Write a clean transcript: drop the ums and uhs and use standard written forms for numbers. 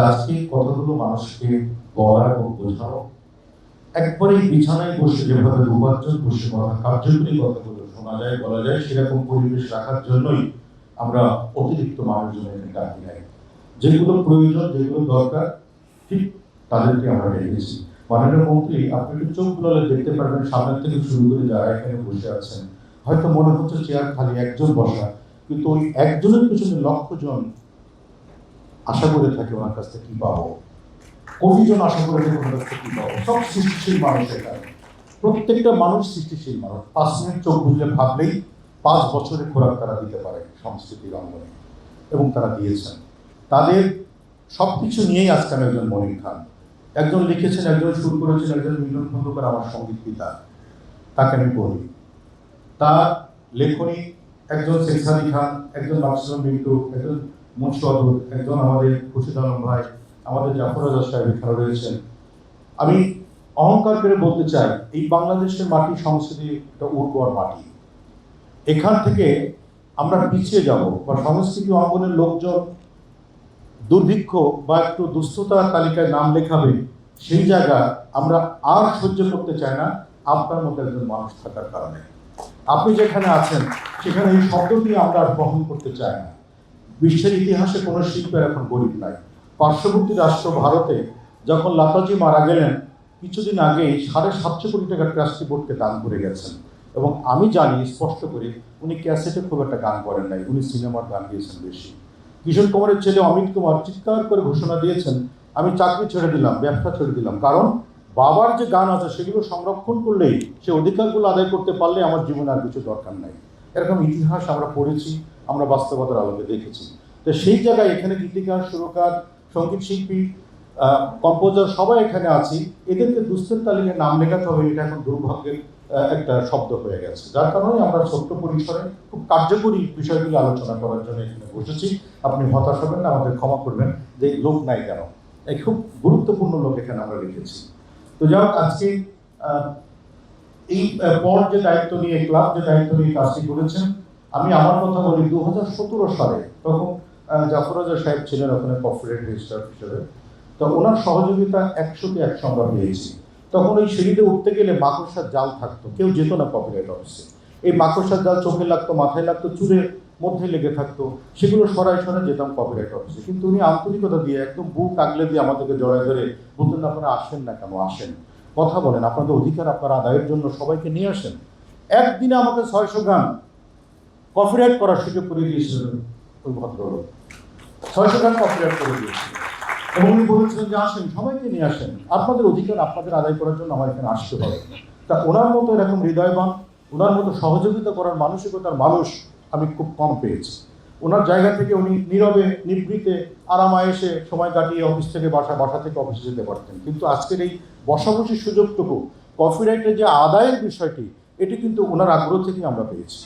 আজকে কথাগুলো মানুষকে বলা এবং বোঝানো, একবারেই বিছানায় বসে যেভাবে উপার্জন বসে কথা কার্যকরী কথাগুলো শোনা যায় বলা যায় সেরকম পরিবেশ রাখার জন্যই আমরা অতিরিক্ত মানুষজন এখানে ডাকি নাই। যেগুলো প্রয়োজন, যেগুলো দরকার, ঠিক তাদেরকে আমরা ডেকেছি। মাননীয় মন্ত্রী, আপনি একটু চোখ বুলালে দেখতে পারবেন সামনের থেকে শুরু করে যারা এখানে বসে আছেন, হয়তো মনে হচ্ছে চেয়ার খালি, একজন বসা, কিন্তু ওই একজনের পিছনে লক্ষ জন আশা করে থাকে ওনার কাছ থেকে কি পাবো, কোটিজন আশা করে থাকে ওনার কাছ থেকে কি পাবো। সব সৃষ্টিশীল মানুষ এখানে, প্রত্যেকটা মানুষ সৃষ্টিশীল মানুষ। 5 মিনিট চোখ বুঝলে ভাবলেই 5 বছরের খোরাক তারা দিতে পারে সংস্কৃতির অঙ্গনে, এবং তারা দিয়েছেন। তাদের সবকিছু নিয়েই আজকে আমি একজন মনির খান, একজন লিখেছেন, একজন সুর করেছেন, একজন মিলন খন্দকার আমার সঙ্গীত পিতা, তাকে আমি বলি। তার লেখনী একজন শেখ সাদি খান, একজন মাকসুম মিন্টু, একজন মুন্সিবাদুর, একজন আমাদের খুরশিদ আলম ভাই, আমাদের জাফর রাজা সাহেব এখানে রয়েছেন। আমি অহংকার করে বলতে চাই, এই বাংলাদেশের মাটি সংস্কৃতি একটা উর্বর মাটি। এখান থেকে আমরা পিছিয়ে যাব বা সংস্কৃতি অঙ্গনের লোকজন দুর্ভিক্ষ বা একটু দুস্থতার তালিকায় নাম লেখাবে, সেই জায়গা আমরা আর সহ্য করতে চাই না আপনার মতো একজন মানুষ থাকার কারণে। আপনি যেখানে আছেন সেখানে এই শব্দটি আমরা আর বহন করতে চাই না। বিশ্বের ইতিহাসে কোনো শিল্পের এখন গরিব নাই। পার্শ্ববর্তী রাষ্ট্র ভারতে যখন লতাজি মারা গেলেন, কিছুদিন আগেই 750 কোটি টাকা ট্রাস্টি বোর্ডকে দান করে গেছেন। এবং আমি জানি স্পষ্ট করে উনি ক্যাসেটে খুব একটা গান করেন নাই, উনি সিনেমার গান দিয়েছেন বেশি। কিশোর কুমারের ছেলে অমিত কুমার চিৎকার করে ঘোষণা দিয়েছেন, আমি চাকরি ছেড়ে দিলাম, ব্যবসা ছেড়ে দিলাম, কারণ বাবার যে গান আছে সেগুলো সংরক্ষণ করলেই, সে অধিকারগুলো আদায় করতে পারলে আমার জীবনে আর কিছু দরকার নাই। এরকম ইতিহাস আমরা পড়েছি, আমরা বাস্তবতার আলোকে দেখেছি। তো সেই জায়গায় এখানে গীতিকার, সুরকার, সঙ্গীত শিল্পী, কম্পোজার সবাই এখানে আছি। এদেরকে দুস্থের তালিকায় নাম লেখাতে হবে, এটা এখন দুর্ভাগ্যের একটা শব্দ হয়ে গেছে। যার কারণে আমরা ছোট্ট পরিসরে খুব কার্যকরী বিষয়গুলো আলোচনা করার জন্য এখানে বসেছি। আপনি হতাশ হবেন না, আমাদের ক্ষমা করবেন যে লোক নাই কেন, এই খুব গুরুত্বপূর্ণ লোক এখানে আমরা রেখেছি। তো যাই হোক, আজকে এই পর যে দায়িত্ব নিয়ে, ক্লাব যে দায়িত্ব নিয়ে কাজটি করেছেন, আমি আমার কথা বলি 2017 সালে, তখন জাফর রাজা সাহেব ছিলেন ওখানে কর্পোরেট রেজিস্ট্রার হিসেবে। তো ওনার সহযোগিতা 100তে 100 আমরা পেয়েছি। তখন ওই সিঁড়িতে উঠতে গেলে মাকড়সার জাল থাকতো, কেউ যেত না কপিরাইট অফিসে। এই মাকড়সার জাল চোখে লাগতো, মাথায় লাগতো, চুলের মধ্যে লেগে থাকতো, সেগুলো সরাই যেতাম কপিরাইট অফিসে। কিন্তু উনি আন্তরিকতা দিয়ে একদম বুক আগলে দিয়ে আমাদেরকে জড়ায় ধরে বলতেন, আপনারা আসেন না কেন, আসেন, কথা বলেন, আপনাদের অধিকার আপনারা আদায়ের জন্য সবাইকে নিয়ে আসেন। একদিনে আমাকে 600 গান কপিরাইট করার সুযোগ করে দিয়েছিলেন ওই ভদ্রলোক, 600 গান কপিরাইট করে দিয়েছিলেন। এবং উনি বলেছিলেন যে আসেন, সবাইকে নিয়ে আসেন, আপনাদের অধিকার আপনাদের আদায় করার জন্য আমার এখানে আসতে হবে। তা ওনার মতো এরকম হৃদয়বান, ওনার মতো সহযোগিতা করার মানসিকতার মানুষ আমি খুব কম পেয়েছি। ওনার জায়গা থেকে উনি নীরবে নিভৃতে আরামায়েসে সময় কাটিয়ে অফিস থেকে বাসা থেকে অফিসে যেতে পারতেন। কিন্তু আজকের এই বসাবসির সুযোগটুকু, কপিরাইটের যে আদায়ের বিষয়টি, এটি কিন্তু ওনার আগ্রহ থেকেই আমরা পেয়েছি।